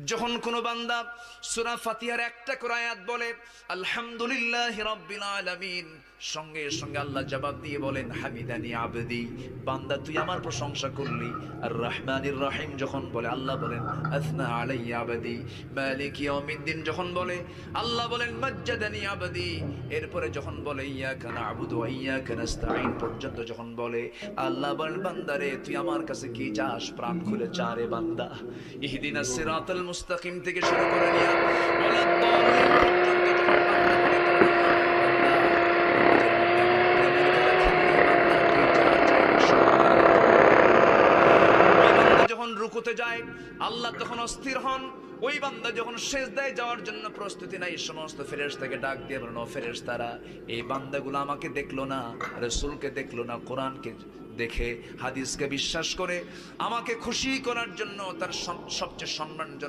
যখন কোন বান্দা সূরা ফাতিহার একটা করে আয়াত বলে আলহামদুলিল্লাহি রাব্বিল আলামিন, সঙ্গে সঙ্গে আল্লাহ জবাব দিয়ে বলেন হামিদানি আবদি, বান্দা তুই আমার প্রশংসা করলি। আর রহমানির রহিম যখন বলে আল্লাহ বলেন আসনা আলাইয়া আবদি। মালিক ইয়াউমিদ্দিন যখন বলে আল্লাহ বলেন মাজ্জাদানি আবদি। এরপরে যখন বলে ইয়াকা না'বুদু ওয়া ইয়াকা নাস্তাঈন পর্যন্ত যখন বলে আল্লাহ বলেন বান্দারে তুই আমার কাছে কি চাস, প্রাণ খুলে চা রে বান্দা। ইহদিনাস সিরাতাল মুস্তাকিম থেকে শুরু করে নিয়া ওয়ালা দাল্লিন পর্যন্ত যখন বান্দা বলে যখন রুকুতে যায় আল্লাহ তখন অস্থির হন। ওই বান্দা যখন সিজদায় যাওয়ার জন্য প্রস্তুতি নাই, সমস্ত ফেরেশতাকে ডাক দিয়ে বলেন ও ফেরেশতারা, এই বান্দাগুলো আমাকে দেখলো না, রাসূলকে দেখলো না, কোরআনকে দেখে হাদিসকে বিশ্বাস করে আমাকে খুশি করার জন্য তার সবচেয়ে সম্মানজনক